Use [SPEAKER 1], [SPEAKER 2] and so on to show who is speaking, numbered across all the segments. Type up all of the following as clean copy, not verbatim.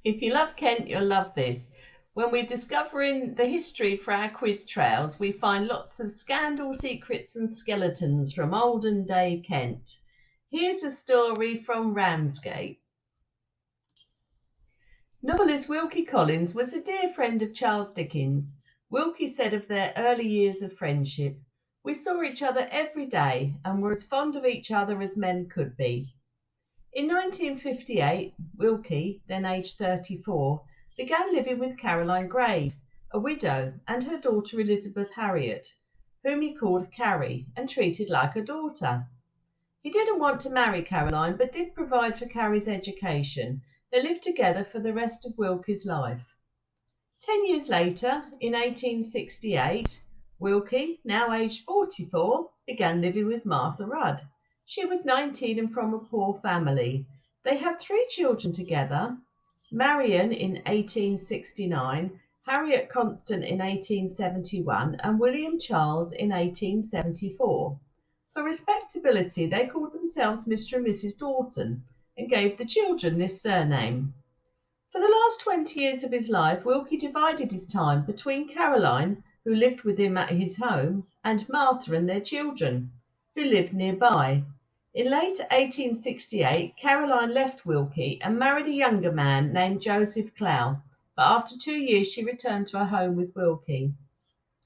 [SPEAKER 1] If you love Kent, you'll love this. When we're discovering the history for our quiz trails, we find lots of scandal, secrets, and skeletons from olden day Kent. Here's a story from Ramsgate. Novelist Wilkie Collins was a dear friend of Charles Dickens. Wilkie said of their early years of friendship, "We saw each other every day and were as fond of each other as men could be." In 1958, Wilkie, then aged 34, began living with Caroline Graves, a widow, and her daughter Elizabeth Harriet, whom he called Carrie and treated like a daughter. He didn't want to marry Caroline, but did provide for Carrie's education. They lived together for the rest of Wilkie's life. 10 years later, in 1868, Wilkie, now aged 44, began living with Martha Rudd. She was 19 and from a poor family. They had 3 children together: Marion in 1869, Harriet Constant in 1871, and William Charles in 1874. For respectability, they called themselves Mr. and Mrs. Dawson and gave the children this surname. For the last 20 years of his life, Wilkie divided his time between Caroline, who lived with him at his home, and Martha and their children, who lived nearby. In late 1868, Caroline left Wilkie and married a younger man named Joseph Clow, but after 2 years she returned to her home with Wilkie.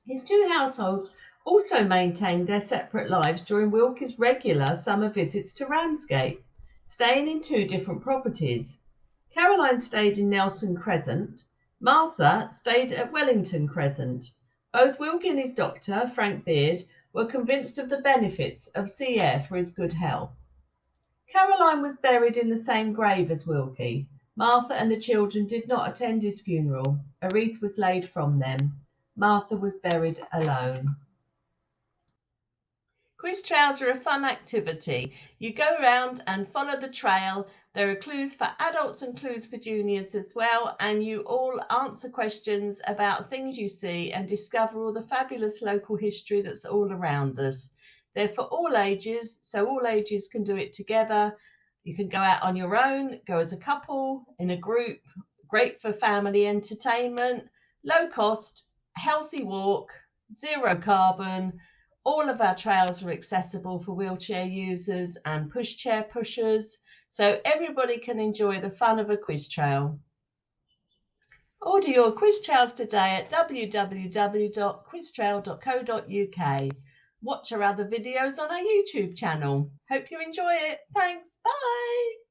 [SPEAKER 1] His two households also maintained their separate lives during Wilkie's regular summer visits to Ramsgate, staying in 2 different properties. Caroline stayed in Nelson Crescent. Martha stayed at Wellington Crescent. Both Wilkie and his doctor, Frank Beard, were convinced of the benefits of sea air for his good health. Caroline was buried in the same grave as Wilkie. Martha and the children did not attend his funeral. A wreath was laid from them. Martha was buried alone. Quiz trails are a fun activity. You go around and follow the trail. There are clues for adults and clues for juniors as well, and you all answer questions about things you see and discover all the fabulous local history that's all around us. They're for all ages, so all ages can do it together. You can go out on your own, go as a couple, in a group. Great for family entertainment, low cost, healthy walk, zero carbon. All of our trails are accessible for wheelchair users and pushchair pushers, so everybody can enjoy the fun of a quiz trail. Order your quiz trails today at www.quiztrail.co.uk. Watch our other videos on our YouTube channel. Hope you enjoy it. Thanks. Bye.